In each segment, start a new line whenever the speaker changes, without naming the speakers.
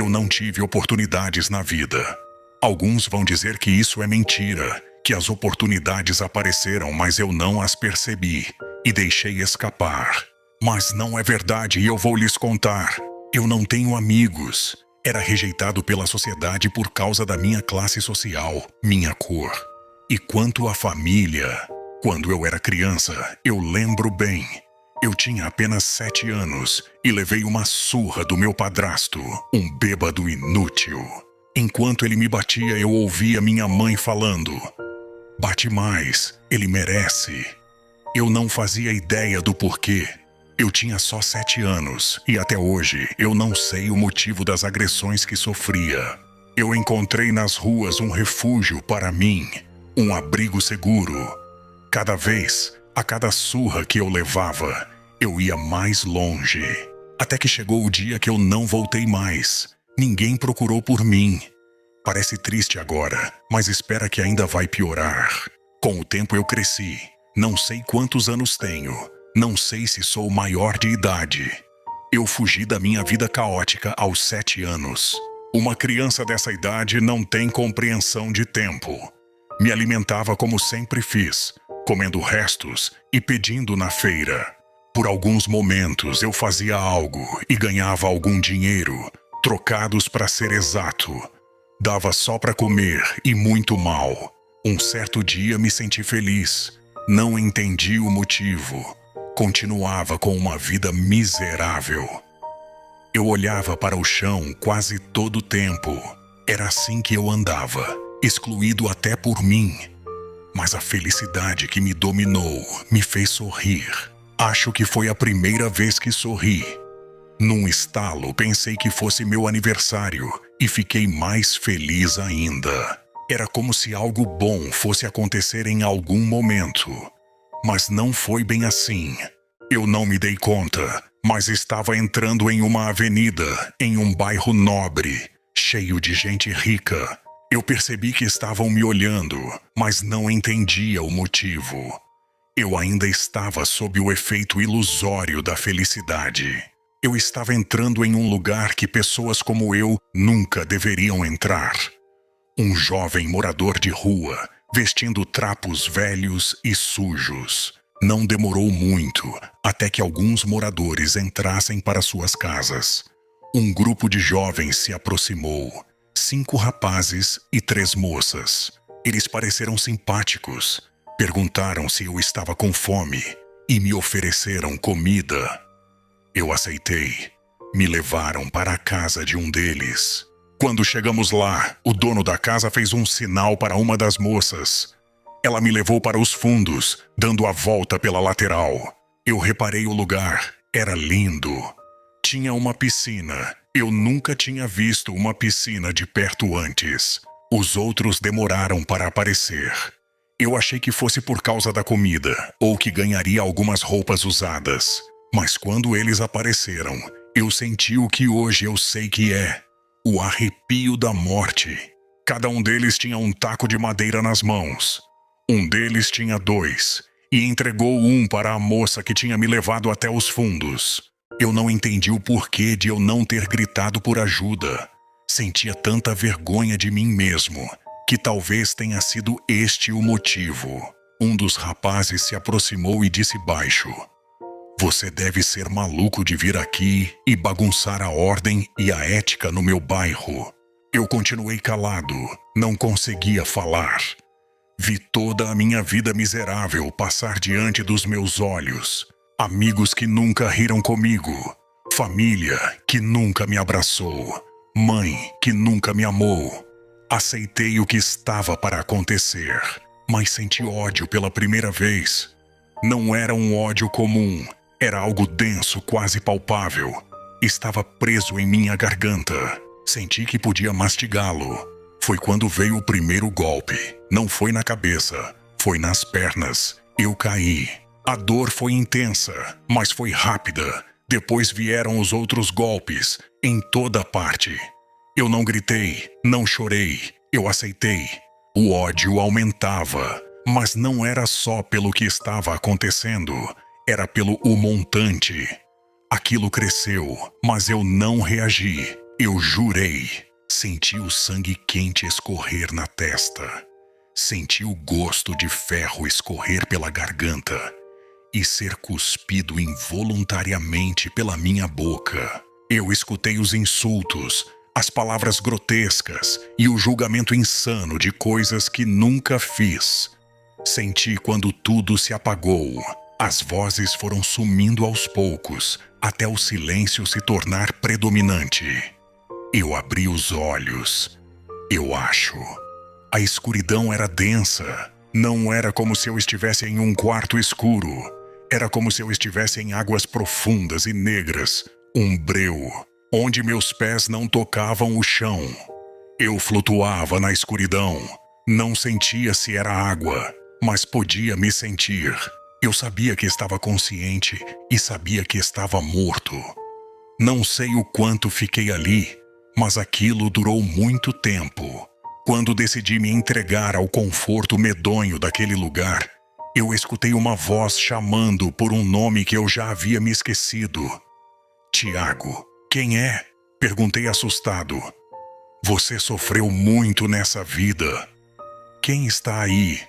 Eu não tive oportunidades na vida. Alguns vão dizer que isso é mentira, que as oportunidades apareceram, mas eu não as percebi e deixei escapar. Mas não é verdade e eu vou lhes contar. Eu não tenho amigos. Era rejeitado pela sociedade por causa da minha classe social, minha cor. E quanto à família, quando eu era criança, eu lembro bem. Eu tinha apenas 7 anos e levei uma surra do meu padrasto, um bêbado inútil. Enquanto ele me batia, eu ouvia minha mãe falando: "Bate mais, ele merece." Eu não fazia ideia do porquê. Eu tinha só 7 anos e até hoje eu não sei o motivo das agressões que sofria. Eu encontrei nas ruas um refúgio para mim, um abrigo seguro. Cada vez, a cada surra que eu levava, eu ia mais longe. Até que chegou o dia que eu não voltei mais. Ninguém procurou por mim. Parece triste agora, mas espera que ainda vai piorar. Com o tempo eu cresci. Não sei quantos anos tenho. Não sei se sou maior de idade. Eu fugi da minha vida caótica aos 7 anos. Uma criança dessa idade não tem compreensão de tempo. Me alimentava como sempre fiz, comendo restos e pedindo na feira. Por alguns momentos eu fazia algo e ganhava algum dinheiro, trocados para ser exato. Dava só para comer e muito mal. Um certo dia me senti feliz. Não entendi o motivo. Continuava com uma vida miserável. Eu olhava para o chão quase todo o tempo. Era assim que eu andava, excluído até por mim. Mas a felicidade que me dominou me fez sorrir. Acho que foi a primeira vez que sorri. Num estalo, pensei que fosse meu aniversário e fiquei mais feliz ainda. Era como se algo bom fosse acontecer em algum momento. Mas não foi bem assim. Eu não me dei conta, mas estava entrando em uma avenida, em um bairro nobre, cheio de gente rica. Eu percebi que estavam me olhando, mas não entendia o motivo. Eu ainda estava sob o efeito ilusório da felicidade. Eu estava entrando em um lugar que pessoas como eu nunca deveriam entrar. Um jovem morador de rua, vestindo trapos velhos e sujos. Não demorou muito até que alguns moradores entrassem para suas casas. Um grupo de jovens se aproximou. 5 rapazes e 3 moças. Eles pareceram simpáticos. Perguntaram se eu estava com fome e me ofereceram comida. Eu aceitei. Me levaram para a casa de um deles. Quando chegamos lá, o dono da casa fez um sinal para uma das moças. Ela me levou para os fundos, dando a volta pela lateral. Eu reparei o lugar. Era lindo. Tinha uma piscina. Eu nunca tinha visto uma piscina de perto antes. Os outros demoraram para aparecer. Eu achei que fosse por causa da comida, ou que ganharia algumas roupas usadas. Mas quando eles apareceram, eu senti o que hoje eu sei que é: o arrepio da morte. Cada um deles tinha um taco de madeira nas mãos. Um deles tinha 2, e entregou um para a moça que tinha me levado até os fundos. Eu não entendi o porquê de eu não ter gritado por ajuda. Sentia tanta vergonha de mim mesmo, que talvez tenha sido este o motivo. Um dos rapazes se aproximou e disse baixo: "Você deve ser maluco de vir aqui e bagunçar a ordem e a ética no meu bairro." Eu continuei calado, não conseguia falar. Vi toda a minha vida miserável passar diante dos meus olhos. Amigos que nunca riram comigo. Família que nunca me abraçou. Mãe que nunca me amou. Aceitei o que estava para acontecer, mas senti ódio pela primeira vez. Não era um ódio comum. Era algo denso, quase palpável. Estava preso em minha garganta. Senti que podia mastigá-lo. Foi quando veio o primeiro golpe. Não foi na cabeça, foi nas pernas. Eu caí. A dor foi intensa, mas foi rápida. Depois vieram os outros golpes, em toda parte. Eu não gritei, não chorei. Eu aceitei. O ódio aumentava, mas não era só pelo que estava acontecendo. Era pelo o montante. Aquilo cresceu, mas eu não reagi. Eu jurei. Senti o sangue quente escorrer na testa. Senti o gosto de ferro escorrer pela garganta e ser cuspido involuntariamente pela minha boca. Eu escutei os insultos, as palavras grotescas e o julgamento insano de coisas que nunca fiz. Senti quando tudo se apagou. As vozes foram sumindo aos poucos, até o silêncio se tornar predominante. Eu abri os olhos. Eu acho. A escuridão era densa. Não era como se eu estivesse em um quarto escuro. Era como se eu estivesse em águas profundas e negras, um breu, onde meus pés não tocavam o chão. Eu flutuava na escuridão. Não sentia se era água, mas podia me sentir. Eu sabia que estava consciente e sabia que estava morto. Não sei o quanto fiquei ali, mas aquilo durou muito tempo. Quando decidi me entregar ao conforto medonho daquele lugar, eu escutei uma voz chamando por um nome que eu já havia me esquecido. Tiago, quem é? Perguntei assustado. Você sofreu muito nessa vida. Quem está aí?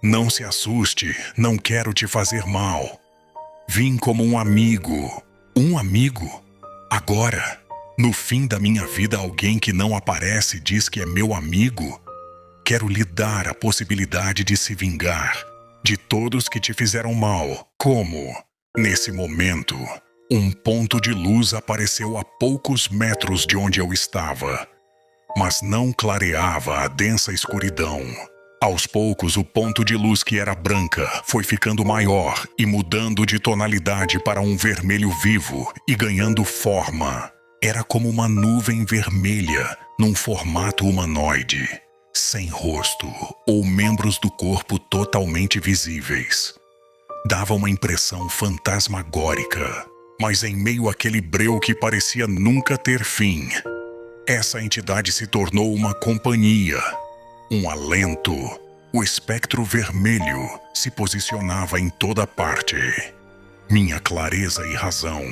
Não se assuste, não quero te fazer mal. Vim como um amigo. Um amigo? Agora, no fim da minha vida, alguém que não aparece diz que é meu amigo? Quero lhe dar a possibilidade de se vingar de todos que te fizeram mal. Como? Nesse momento, um ponto de luz apareceu a poucos metros de onde eu estava, mas não clareava a densa escuridão. Aos poucos, o ponto de luz que era branca foi ficando maior e mudando de tonalidade para um vermelho vivo e ganhando forma. Era como uma nuvem vermelha num formato humanoide, sem rosto ou membros do corpo totalmente visíveis. Dava uma impressão fantasmagórica, mas em meio àquele breu que parecia nunca ter fim, essa entidade se tornou uma companhia, um alento. O espectro vermelho se posicionava em toda parte. Minha clareza e razão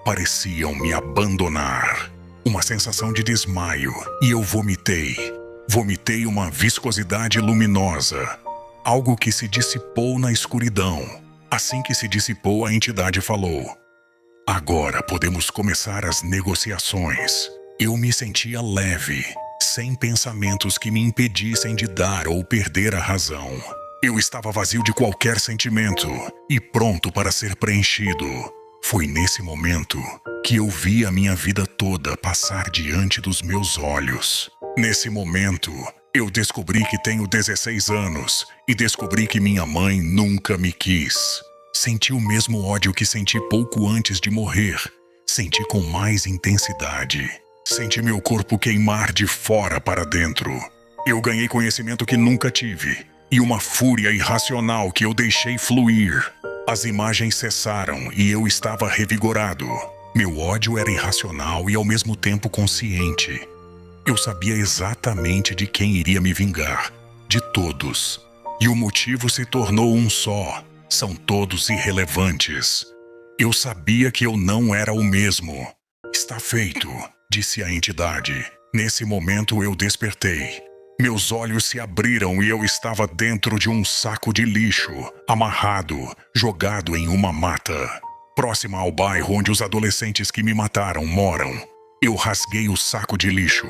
pareciam me abandonar. Uma sensação de desmaio e eu vomitei. Vomitei uma viscosidade luminosa, algo que se dissipou na escuridão. Assim que se dissipou, a entidade falou: agora podemos começar as negociações. Eu me sentia leve, sem pensamentos que me impedissem de dar ou perder a razão. Eu estava vazio de qualquer sentimento e pronto para ser preenchido. Foi nesse momento que eu vi a minha vida toda passar diante dos meus olhos. Nesse momento, eu descobri que tenho 16 anos e descobri que minha mãe nunca me quis. Senti o mesmo ódio que senti pouco antes de morrer. Senti com mais intensidade. Senti meu corpo queimar de fora para dentro. Eu ganhei conhecimento que nunca tive e uma fúria irracional que eu deixei fluir. As imagens cessaram e eu estava revigorado. Meu ódio era irracional e ao mesmo tempo consciente. Eu sabia exatamente de quem iria me vingar, de todos. E o motivo se tornou um só. São todos irrelevantes. Eu sabia que eu não era o mesmo. Está feito, disse a entidade. Nesse momento eu despertei. Meus olhos se abriram e eu estava dentro de um saco de lixo, amarrado, jogado em uma mata, próxima ao bairro onde os adolescentes que me mataram moram. Eu rasguei o saco de lixo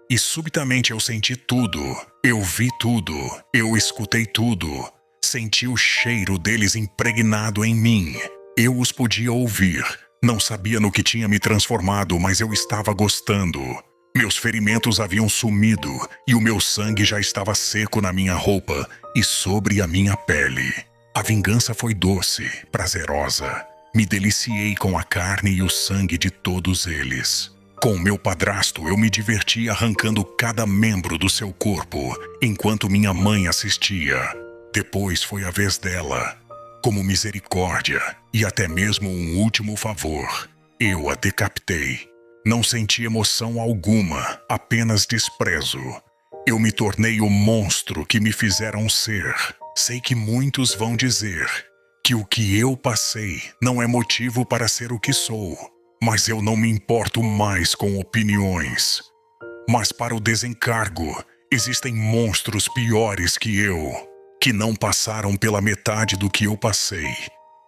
e subitamente eu senti tudo. Eu vi tudo, eu escutei tudo. Senti o cheiro deles impregnado em mim. Eu os podia ouvir. Não sabia no que tinha me transformado, mas eu estava gostando. Meus ferimentos haviam sumido e o meu sangue já estava seco na minha roupa e sobre a minha pele. A vingança foi doce, prazerosa. Me deliciei com a carne e o sangue de todos eles. Com o meu padrasto, eu me diverti arrancando cada membro do seu corpo, enquanto minha mãe assistia. Depois foi a vez dela. Como misericórdia e até mesmo um último favor, eu a decapitei. Não senti emoção alguma, apenas desprezo. Eu me tornei o monstro que me fizeram ser. Sei que muitos vão dizer que o que eu passei não é motivo para ser o que sou. mas eu não me importo mais com opiniões. Mas para o desencargo, existem monstros piores que eu, que não passaram pela metade do que eu passei.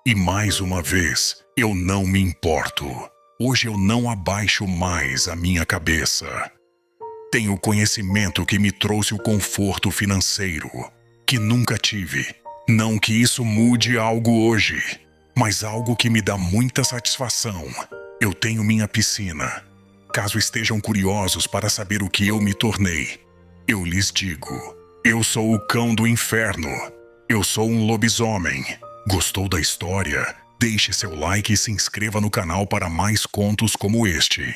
E mais uma vez, eu não me importo. Hoje eu não abaixo mais a minha cabeça. Tenho conhecimento que me trouxe o conforto financeiro, que nunca tive. Não que isso mude algo hoje, mas algo que me dá muita satisfação. Eu tenho minha piscina. Caso estejam curiosos para saber o que eu me tornei, eu lhes digo: eu sou o cão do inferno. Eu sou um lobisomem. Gostou da história? Deixe seu like e se inscreva no canal para mais contos como este.